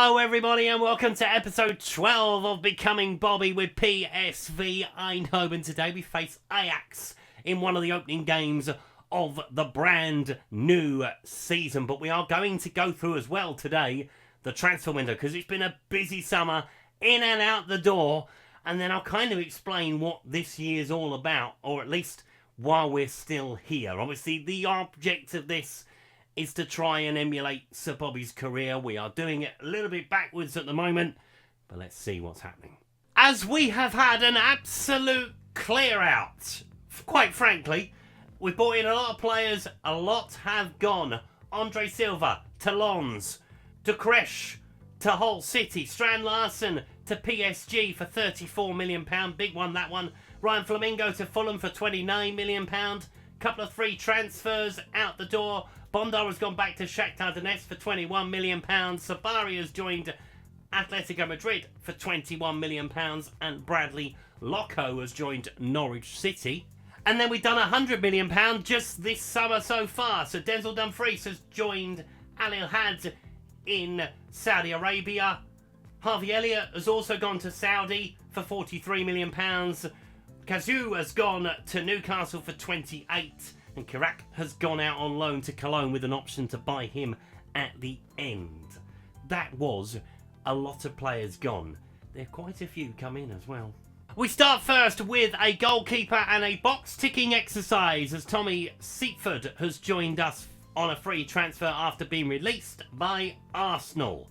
Hello everybody and welcome to episode 12 of Becoming Bobby with PSV Eindhoven. Today we face Ajax in one of the opening games of the brand new season. But we are going to go through as well today the transfer window because it's been a busy summer, in and out the door. And then I'll kind of explain what this year's all about, or at least while we're still here. Obviously the object of this is to try and emulate Sir Bobby's career. We are doing it a little bit backwards at the moment, but let's see what's happening. As we have had an absolute clear out, quite frankly, we brought in a lot of players, a lot have gone. Andre Silva to Lons, to Kresh, to Hull City, Strand Larsen to PSG for £34 million, big one that one. Ryan Flamingo to Fulham for £29 million, couple of free transfers out the door. Bondar has gone back to Shakhtar Donetsk for £21 million. Sabari has joined Atletico Madrid for £21 million. And Bradley Locko has joined Norwich City. And then we've done £100 million just this summer so far. So Denzel Dumfries has joined Al Ittihad in Saudi Arabia. Harvey Elliott has also gone to Saudi for £43 million. Kazoo has gone to Newcastle for 28. And Kirak has gone out on loan to Cologne with an option to buy him at the end. That was a lot of players gone. There are quite a few come in as well. We start first with a goalkeeper and a box-ticking exercise as Tommy Seatford has joined us on a free transfer after being released by Arsenal.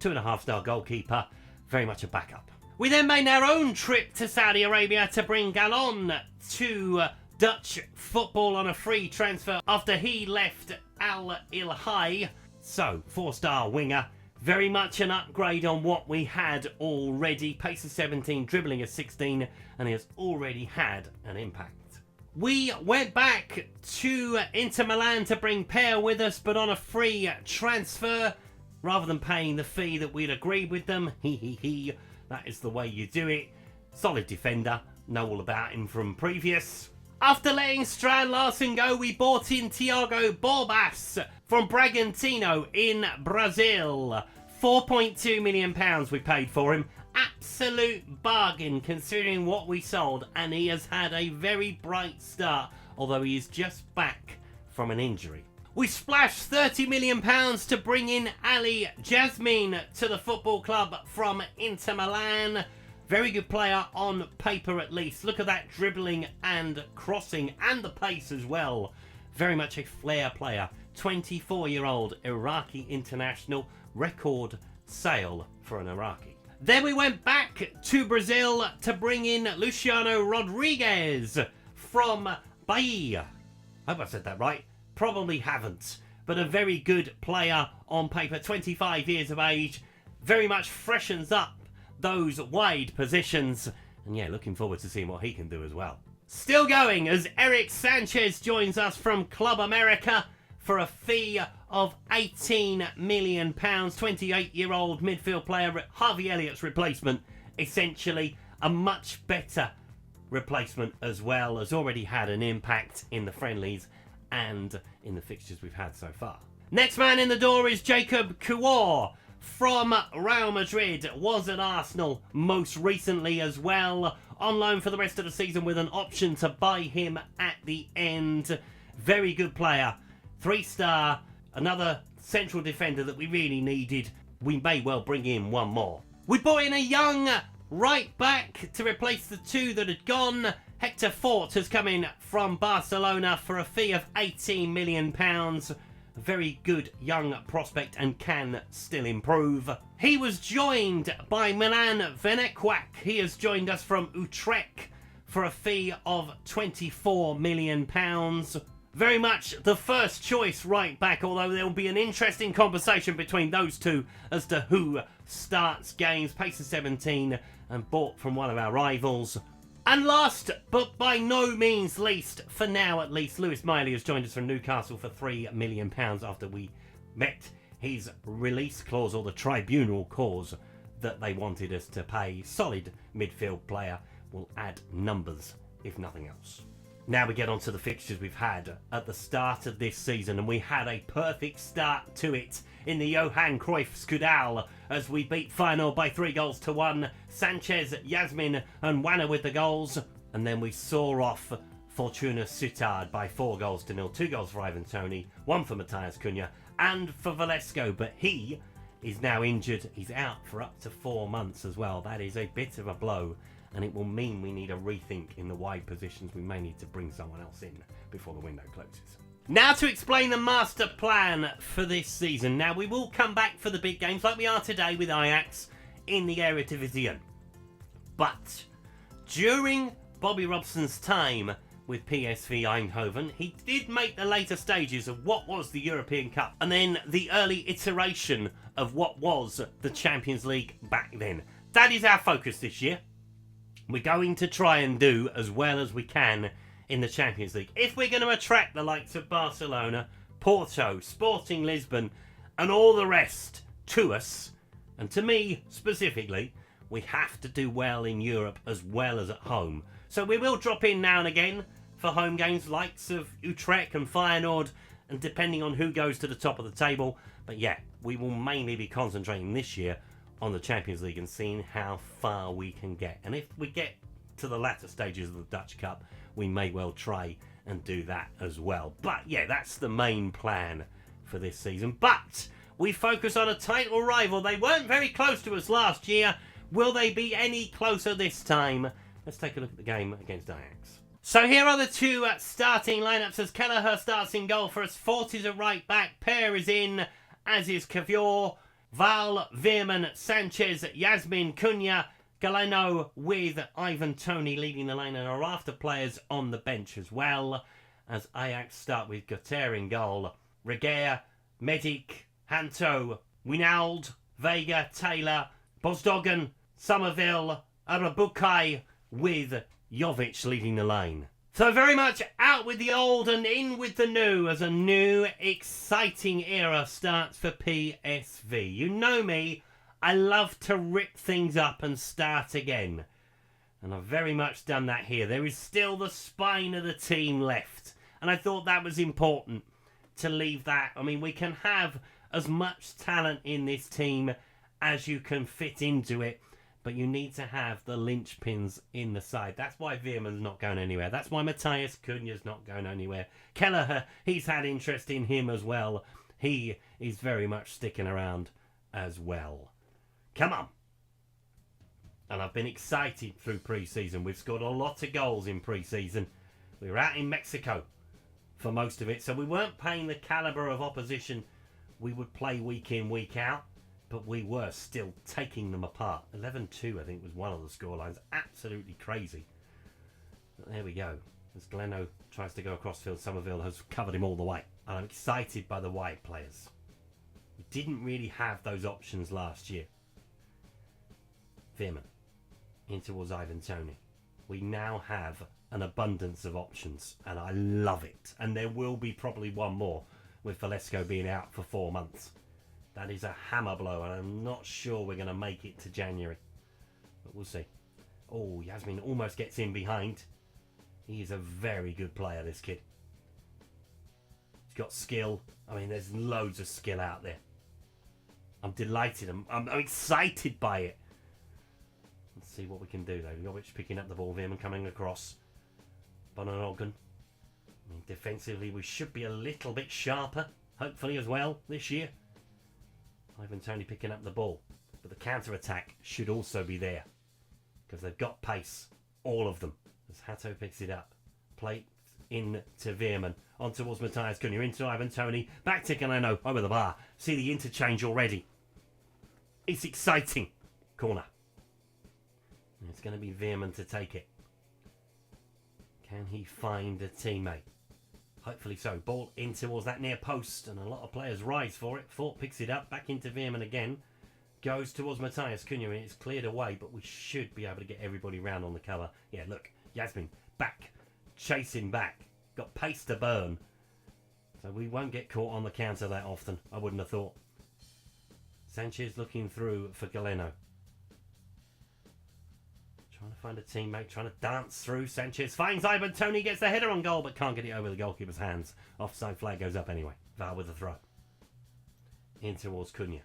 2.5-star goalkeeper, very much a backup. We then made our own trip to Saudi Arabia to bring Galon to Dutch football on a free transfer after he left Al Ittihad. So, 4-star winger, very much an upgrade on what we had already. Pace of 17, dribbling of 16, and he has already had an impact. We went back to Inter Milan to bring Per with us, but on a free transfer, rather than paying the fee that we'd agreed with them. That is the way you do it. Solid defender, know all about him from previous. After letting Strand Larsen go, we bought in Thiago Borbas from Bragantino in Brazil. £4.2 million we paid for him. Absolute bargain considering what we sold, and he has had a very bright start, although he is just back from an injury. We splashed £30 million to bring in Ali Jasmine to the football club from Inter Milan. Very good player on paper at least. Look at that dribbling and crossing and the pace as well. Very much a flair player. 24-year-old Iraqi international. Record sale for an Iraqi. Then we went back to Brazil to bring in Luciano Rodriguez from Bahia. I hope I said that right. Probably haven't. But a very good player on paper. 25 years of age. Very much freshens up those wide positions, and yeah, looking forward to seeing what he can do as well. Still going as Eric Sanchez joins us from Club America for a fee of £18 million. 28-year-old midfield player, Harvey Elliott's replacement, essentially a much better replacement as well, has already had an impact in the friendlies and in the fixtures we've had so far. Next man in the door is Jacob Kouar from Real Madrid, was at Arsenal most recently as well, on loan for the rest of the season with an option to buy him at the end. Very good player, 3-star, another central defender that we really needed. We may well bring in one more. We brought in a young right back to replace the two that had gone. Hector Fort has come in from Barcelona for a fee of £18 million. Very good young prospect and can still improve. He was joined by Milan Venekwak. He has joined us from Utrecht for a fee of £24 million. Very much the first choice right back, although there will be an interesting conversation between those two as to who starts games. Pace of 17 and bought from one of our rivals. And last, but by no means least, for now at least, Lewis Miley has joined us from Newcastle for £3 million after we met his release clause, or the tribunal clause that they wanted us to pay. Solid midfield player, will add numbers if nothing else. Now we get on to the fixtures we've had at the start of this season, and we had a perfect start to it in the Johan Cruyff Skudal as we beat Feyenoord by 3-1. Sanchez, Yasmin and Wana with the goals, and then we saw off Fortuna Sittard by 4-0. 2 goals for Ivan Toney, 1 for Matthias Cunha and for Velasco, but he is now injured. He's out for up to 4 months as well. That is a bit of a blow, and it will mean we need a rethink in the wide positions. We may need to bring someone else in before the window closes. Now to explain the master plan for this season. Now we will come back for the big games like we are today with Ajax in the Eredivisie. But during Bobby Robson's time with PSV Eindhoven, he did make the later stages of what was the European Cup and then the early iteration of what was the Champions League back then. That is our focus this year. We're going to try and do as well as we can in the Champions League. If we're going to attract the likes of Barcelona, Porto, Sporting Lisbon and all the rest to us, and to me specifically, we have to do well in Europe as well as at home. So we will drop in now and again for home games likes of Utrecht and Feyenoord, and depending on who goes to the top of the table. But yeah, we will mainly be concentrating this year on the Champions League and seeing how far we can get. And if we get to the latter stages of the Dutch Cup, we may well try and do that as well. But yeah, that's the main plan for this season. But we focus on a title rival. They weren't very close to us last year. Will they be any closer this time? Let's take a look at the game against Ajax. So here are the two starting lineups as Kelleher starts in goal for us. Fort is a right back. Per is in, as is Caviour. Val, Veerman, Sanchez, Yasmin, Cunha, Galeno with Ivan Toney leading the line, and are after players on the bench as well, as Ajax start with Guter in goal. Reguer, Medic, Hanto, Wijnald, Vega, Taylor, Bosdogan, Somerville, Arabukai with Jovic leading the line. So very much out with the old and in with the new as a new exciting era starts for PSV. You know me, I love to rip things up and start again. And I've very much done that here. There is still the spine of the team left. And I thought that was important to leave that. I mean, we can have as much talent in this team as you can fit into it. But you need to have the linchpins in the side. That's why Veerman's not going anywhere. That's why Matthias Cunha's not going anywhere. Kelleher, he's had interest in him as well. He is very much sticking around as well. Come on. And I've been excited through pre-season. We've scored a lot of goals in pre-season. We were out in Mexico for most of it, so we weren't playing the calibre of opposition we would play week in, week out. But we were still taking them apart. 11-2, I think, was one of the scorelines. Absolutely crazy. But there we go. As Galeno tries to go across field, Somerville has covered him all the way. And I'm excited by the wide players. We didn't really have those options last year. Veerman in towards Ivan Toney. We now have an abundance of options, and I love it. And there will be probably one more with Velasco being out for 4 months. That is a hammer blow, and I'm not sure we're going to make it to January. But we'll see. Oh, Yasmin almost gets in behind. He is a very good player, this kid. He's got skill. I mean, there's loads of skill out there. I'm delighted. I'm excited by it. Let's see what we can do, though. Jovic picking up the ball. Veerman coming across. Bonanogan. I mean, defensively, we should be a little bit sharper, hopefully, as well, this year. Ivan Toney picking up the ball. But the counter-attack should also be there. Because they've got pace. All of them. As Hato picks it up. Play in to Veerman. On towards Matthias Cunha. Into Ivan Toney. Back to Galeno. Over the bar. See the interchange already. It's exciting. Corner. And it's going to be Veerman to take it. Can he find a teammate? Hopefully so. Ball in towards that near post, and a lot of players rise for it. Fort picks it up, back into Veerman again. Goes towards Matthias Cunha, and it's cleared away, but we should be able to get everybody round on the cover. Yeah, look, Yasmin back, chasing back. Got pace to burn. So we won't get caught on the counter that often, I wouldn't have thought. Sanchez looking through for Galeno. Trying to find a teammate, trying to dance through. Sanchez finds Ivan Toney, gets the header on goal, but can't get it over the goalkeeper's hands. Offside flag goes up anyway. Val with the throw. In towards Cunha.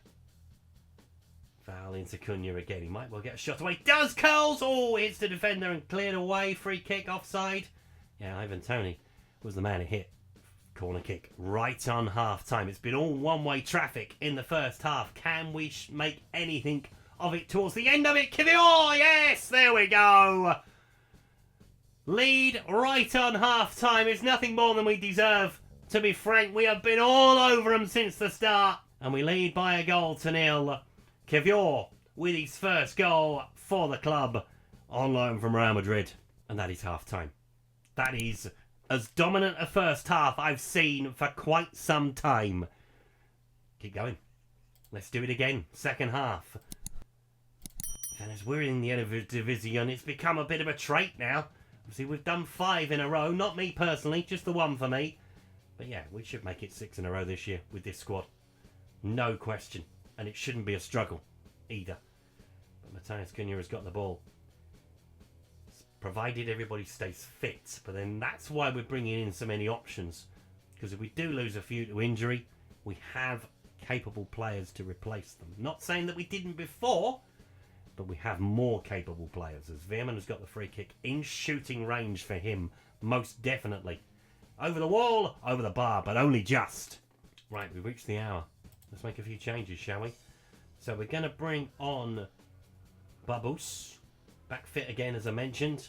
Val into Cunha again. He might well get a shot away. Does curls! Oh, hits the defender and cleared away. Free kick offside. Yeah, Ivan Toney was the man who hit. Corner kick right on half time. It's been all one-way traffic in the first half. Can we make anything of it towards the end of it? Kivior! Yes! There we go! Lead right on half time. It's nothing more than we deserve, to be frank. We have been all over them since the start. And we lead by a goal to nil. Kivior with his first goal for the club on loan from Real Madrid. And that is half time. That is as dominant a first half I've seen for quite some time. Keep going. Let's do it again. Second half. And as we're in the Eredivisie, it's become a bit of a trait now. Obviously, we've done 5 in a row. Not me personally, just the one for me. But yeah, we should make it 6 in a row this year with this squad. No question. And it shouldn't be a struggle either. But Matthias Cunha has got the ball. Provided everybody stays fit. But then that's why we're bringing in so many options. Because if we do lose a few to injury, we have capable players to replace them. Not saying that we didn't before, but we have more capable players. As Veerman has got the free kick in shooting range for him, most definitely. Over the wall, over the bar, but only just. Right, we've reached the hour. Let's make a few changes, shall we? So we're going to bring on Bubbles. Back fit again, as I mentioned.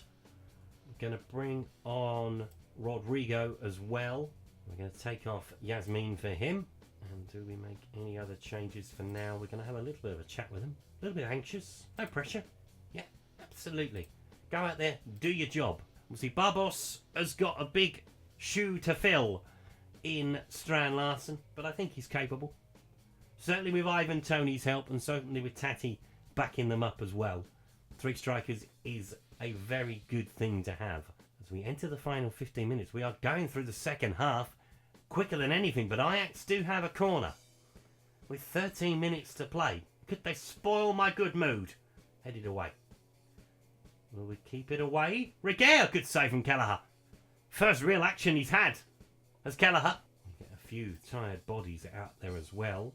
We're going to bring on Rodrigo as well. We're going to take off Yasmin for him. And do we make any other changes for now? We're going to have a little bit of a chat with him. A little bit anxious. No pressure. Yeah, absolutely. Go out there, do your job. We'll see Barbos has got a big shoe to fill in Strand Larsen, but I think he's capable. Certainly with Ivan Toney's help, and certainly with Tati backing them up as well. 3 strikers is a very good thing to have. As we enter the final 15 minutes, we are going through the second half quicker than anything, but Ajax do have a corner. With 13 minutes to play, could they spoil my good mood? Headed away. Will we keep it away? Reguer, good save from Kelleher. First real action he's had as Kelleher. We get a few tired bodies out there as well.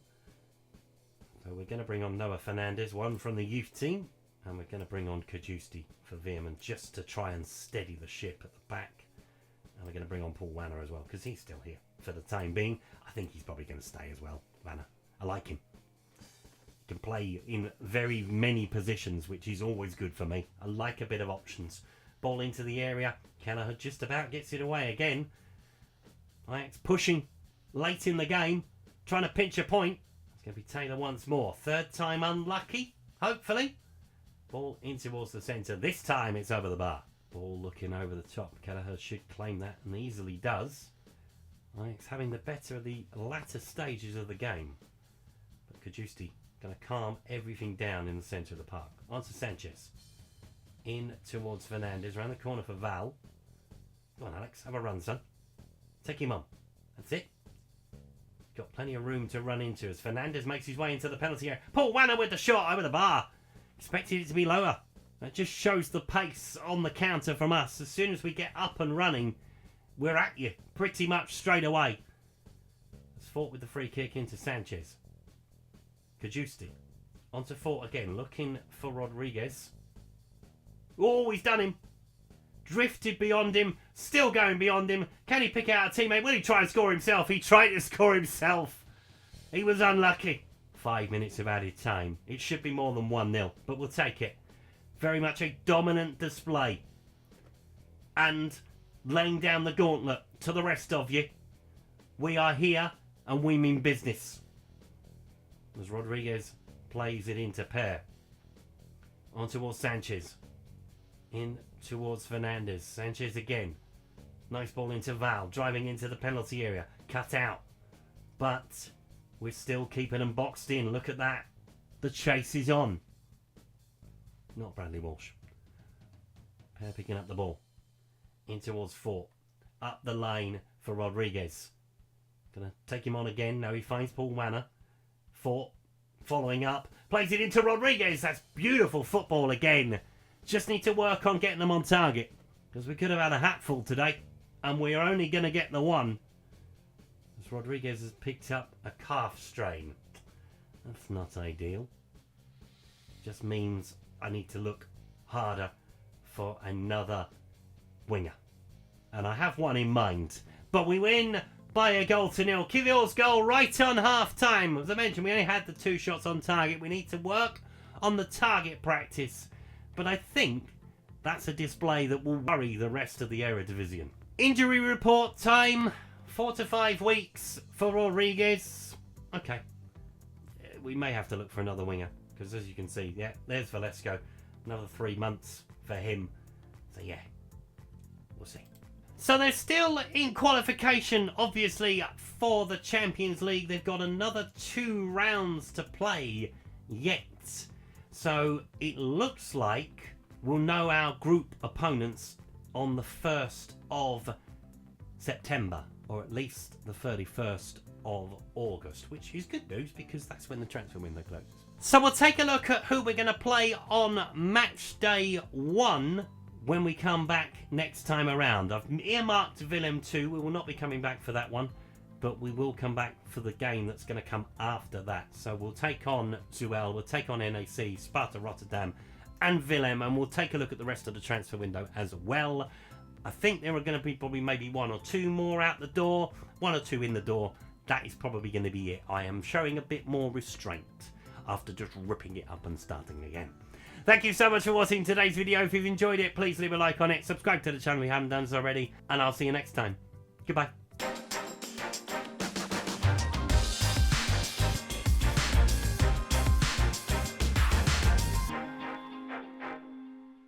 So we're going to bring on Noah Fernandez, one from the youth team. And we're going to bring on Kajusti for Veerman just to try and steady the ship at the back. And we're going to bring on Paul Wanner as well, because he's still here for the time being. I think he's probably going to stay as well, Wanner. I like him. He can play in very many positions, which is always good for me. I like a bit of options. Ball into the area. Kelleher just about gets it away again. Ajax pushing late in the game, trying to pinch a point. It's going to be Taylor once more. Third time unlucky, hopefully. Ball in towards the centre. This time it's over the bar. Ball looking over the top. Kelleher should claim that, and easily does. Ajax having the better of the latter stages of the game. But Kajusti going to calm everything down in the centre of the park. On to Sanchez. In towards Fernandez. Round the corner for Val. Come on, Alex. Have a run, son. Take him on. That's it. Got plenty of room to run into as Fernandez makes his way into the penalty area. Paul Wanner with the shot over the bar. Expected it to be lower. That just shows the pace on the counter from us. As soon as we get up and running, we're at you pretty much straight away. It's fought with the free kick into Sanchez. Kajusti. On to Fort again, looking for Rodriguez. Oh, he's done him. Drifted beyond him, still going beyond him. Can he pick out a teammate? Will he try and score himself? He tried to score himself. He was unlucky. 5 minutes of added time. It should be more than 1-0, but we'll take it. Very much a dominant display. And laying down the gauntlet to the rest of you. We are here and we mean business. As Rodriguez plays it into pair. On towards Sanchez. In towards Fernandez. Sanchez again. Nice ball into Val. Driving into the penalty area. Cut out. But we're still keeping them boxed in. Look at that. The chase is on. Not Bradley Walsh. Pair picking up the ball. In towards Fort. Up the lane for Rodriguez. Gonna take him on again. Now he finds Paul Wanner. Fort following up. Plays it into Rodriguez. That's beautiful football again Just need to work on getting them on target, because we could have had a hatful today, and we're only going to get the one. As Rodriguez has picked up a calf strain. That's not ideal. Just means I need to look harder for another winger. And I have one in mind. But we win by 1-0. Kivior's goal right on half-time. As I mentioned, we only had the 2 shots on target. We need to work on the target practice. But I think that's a display that will worry the rest of the Eredivisie. Injury report time. 4 to 5 weeks for Rodriguez. Okay. We may have to look for another winger. Because as you can see, yeah, there's Velasco. Another 3 months for him. So yeah, we'll see. So they're still in qualification, obviously, for the Champions League. They've got another 2 rounds to play yet. So it looks like we'll know our group opponents on the 1st of September, or at least the 31st of August, which is good news because that's when the transfer window closes. So we'll take a look at who we're going to play on match day 1 when we come back next time around. I've earmarked Willem 2. We will not be coming back for that one, but we will come back for the game that's going to come after that. So we'll take on Zuel, we'll take on NAC, Sparta Rotterdam and Willem, and we'll take a look at the rest of the transfer window as well. I think there are going to be probably maybe 1 or 2 more out the door, 1 or 2 in the door. That is probably going to be it. I am showing a bit more restraint after just ripping it up and starting again. Thank you so much for watching today's video. If you've enjoyed it, please leave a like on it. Subscribe to the channel if you haven't done so already. And I'll see you next time. Goodbye.